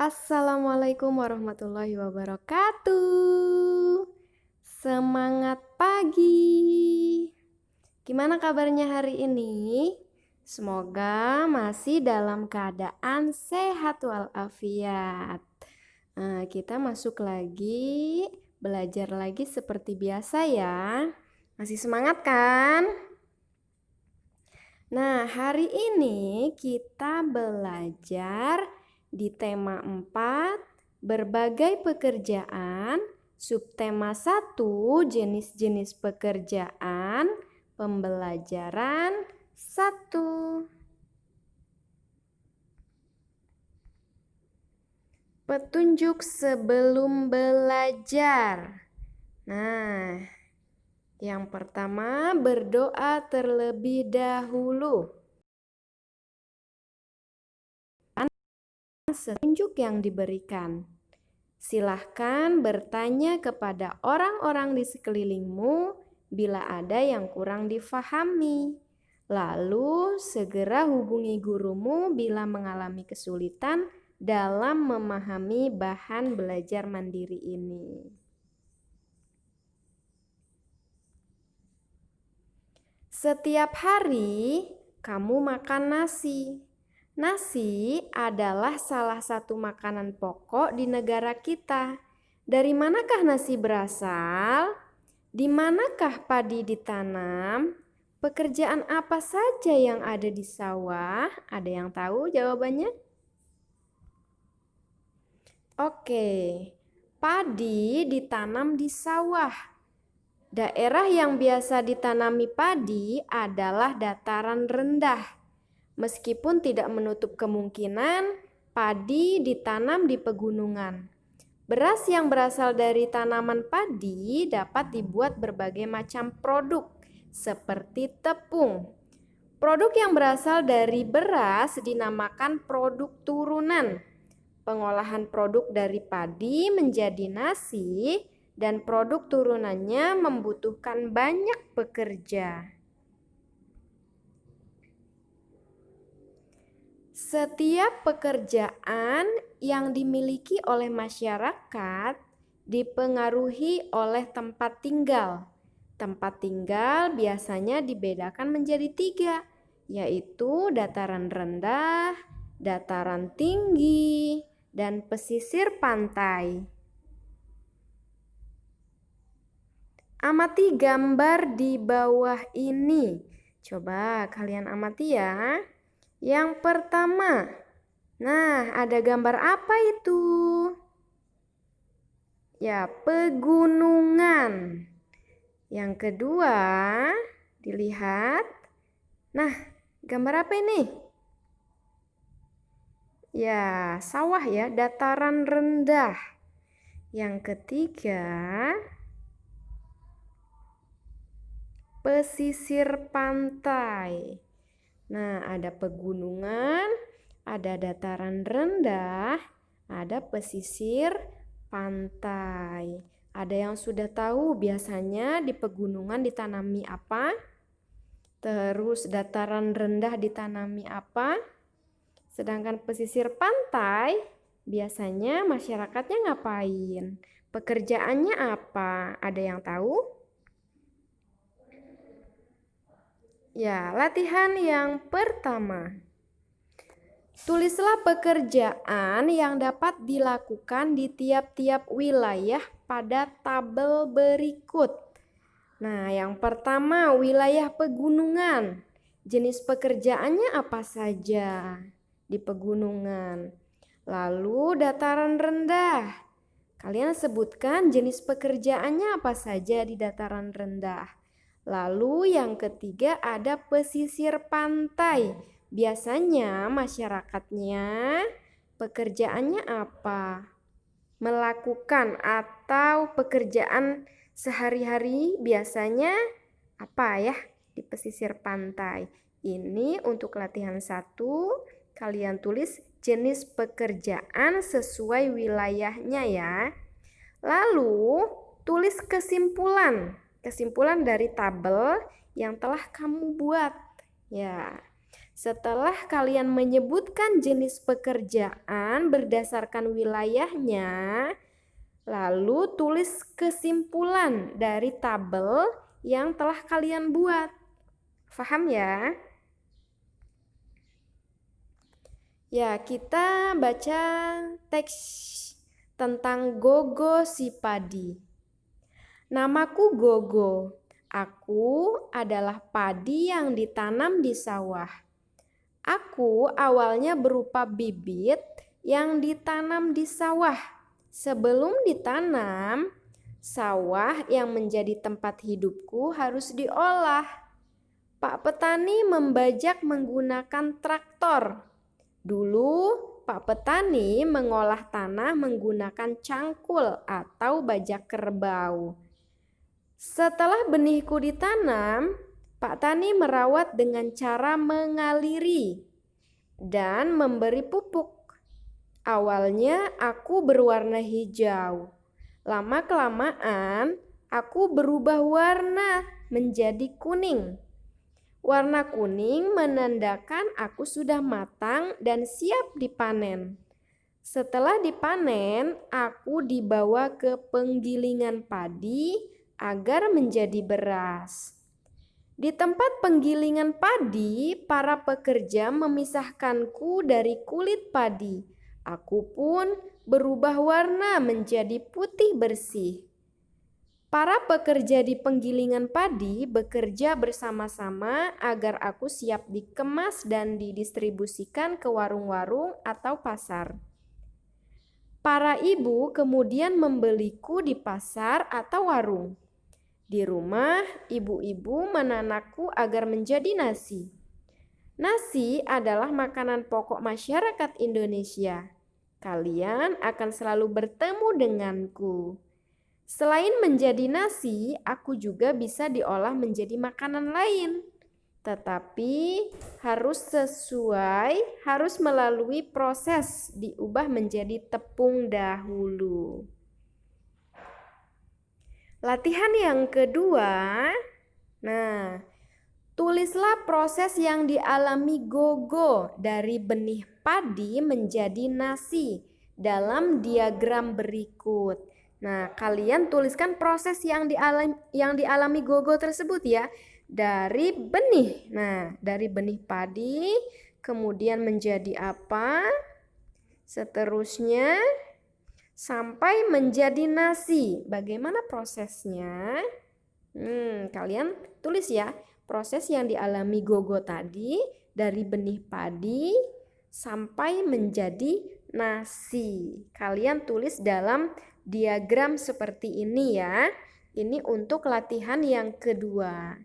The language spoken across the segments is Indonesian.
Assalamualaikum warahmatullahi wabarakatuh. Semangat pagi. Gimana kabarnya hari ini? Semoga masih dalam keadaan sehat walafiat. Kita masuk lagi, belajar lagi seperti biasa ya. Masih semangat kan? Nah, hari ini kita belajar di tema 4, berbagai pekerjaan, subtema 1, jenis-jenis pekerjaan, pembelajaran 1. Petunjuk sebelum belajar. Nah, yang pertama, berdoa terlebih dahulu. Petunjuk yang diberikan. Silahkan bertanya kepada orang-orang di sekelilingmu bila ada yang kurang difahami. Lalu segera hubungi gurumu bila mengalami kesulitan dalam memahami bahan belajar mandiri ini. Setiap hari kamu makan nasi. Nasi adalah salah satu makanan pokok di negara kita. Dari manakah nasi berasal? Di manakah padi ditanam? Pekerjaan apa saja yang ada di sawah? Ada yang tahu jawabannya? Oke, padi ditanam di sawah. Daerah yang biasa ditanami padi adalah dataran rendah. Meskipun tidak menutup kemungkinan padi ditanam di pegunungan. Beras yang berasal dari tanaman padi dapat dibuat berbagai macam produk, seperti tepung. Produk yang berasal dari beras dinamakan produk turunan. Pengolahan produk dari padi menjadi nasi dan produk turunannya membutuhkan banyak pekerja. Setiap pekerjaan yang dimiliki oleh masyarakat dipengaruhi oleh tempat tinggal. Tempat tinggal biasanya dibedakan menjadi 3, yaitu dataran rendah, dataran tinggi, dan pesisir pantai. Amati gambar di bawah ini. Coba kalian amati ya. Yang pertama, nah ada gambar apa itu? Ya, pegunungan. Yang kedua, dilihat. Nah, gambar apa ini? Ya, sawah ya, dataran rendah. Yang ketiga, pesisir pantai. Nah, ada pegunungan, ada dataran rendah, ada pesisir pantai. Ada yang sudah tahu biasanya di pegunungan ditanami apa? Terus dataran rendah ditanami apa? Sedangkan pesisir pantai biasanya masyarakatnya ngapain? Pekerjaannya apa? Ada yang tahu? Ya, latihan yang pertama. Tulislah pekerjaan yang dapat dilakukan di tiap-tiap wilayah pada tabel berikut. Nah, yang pertama wilayah pegunungan. Jenis pekerjaannya apa saja di pegunungan? Lalu dataran rendah. Kalian sebutkan jenis pekerjaannya apa saja di dataran rendah. Lalu yang ketiga ada pesisir pantai. Biasanya masyarakatnya pekerjaannya apa? Melakukan atau pekerjaan sehari-hari biasanya apa ya di pesisir pantai. Ini untuk latihan 1, kalian tulis jenis pekerjaan sesuai wilayahnya ya. Lalu tulis kesimpulan dari tabel yang telah kamu buat. Ya. Setelah kalian menyebutkan jenis pekerjaan berdasarkan wilayahnya, lalu tulis kesimpulan dari tabel yang telah kalian buat. Paham ya? Ya, kita baca teks tentang Gogo si padi. Namaku Gogo. Aku adalah padi yang ditanam di sawah. Aku awalnya berupa bibit yang ditanam di sawah. Sebelum ditanam, sawah yang menjadi tempat hidupku harus diolah. Pak petani membajak menggunakan traktor. Dulu, Pak petani mengolah tanah menggunakan cangkul atau bajak kerbau. Setelah benihku ditanam, Pak Tani merawat dengan cara mengaliri dan memberi pupuk. Awalnya aku berwarna hijau. Lama-kelamaan aku berubah warna menjadi kuning. Warna kuning menandakan aku sudah matang dan siap dipanen. Setelah dipanen, aku dibawa ke penggilingan padi agar menjadi beras. Di tempat penggilingan padi, para pekerja memisahkanku dari kulit padi. Aku pun berubah warna menjadi putih bersih. Para pekerja di penggilingan padi bekerja bersama-sama agar aku siap dikemas dan didistribusikan ke warung-warung atau pasar. Para ibu kemudian membeliku di pasar atau warung. Di rumah, ibu-ibu menanakku agar menjadi nasi. Nasi adalah makanan pokok masyarakat Indonesia. Kalian akan selalu bertemu denganku. Selain menjadi nasi, aku juga bisa diolah menjadi makanan lain. Tetapi harus melalui proses diubah menjadi tepung dahulu. Latihan yang kedua, tulislah proses yang dialami Gogo dari benih padi menjadi nasi dalam diagram berikut. Nah, kalian tuliskan proses yang dialami Gogo tersebut ya, dari benih. Nah, dari benih padi kemudian menjadi apa? Seterusnya sampai menjadi nasi. Bagaimana prosesnya? Kalian tulis ya, proses yang dialami Gogo tadi dari benih padi sampai menjadi nasi. Kalian tulis dalam diagram seperti ini ya. Ini untuk latihan yang kedua.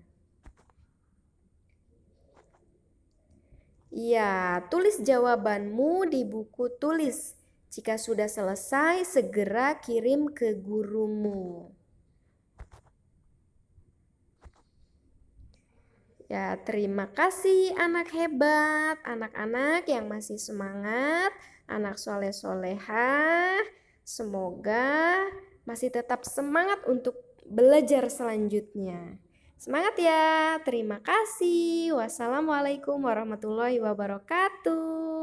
Ya, tulis jawabanmu di buku tulis. Jika sudah selesai, segera kirim ke gurumu. Ya, terima kasih anak hebat, anak-anak yang masih semangat, anak soleh-solehah. Semoga masih tetap semangat untuk belajar selanjutnya. Semangat ya, terima kasih. Wassalamualaikum warahmatullahi wabarakatuh.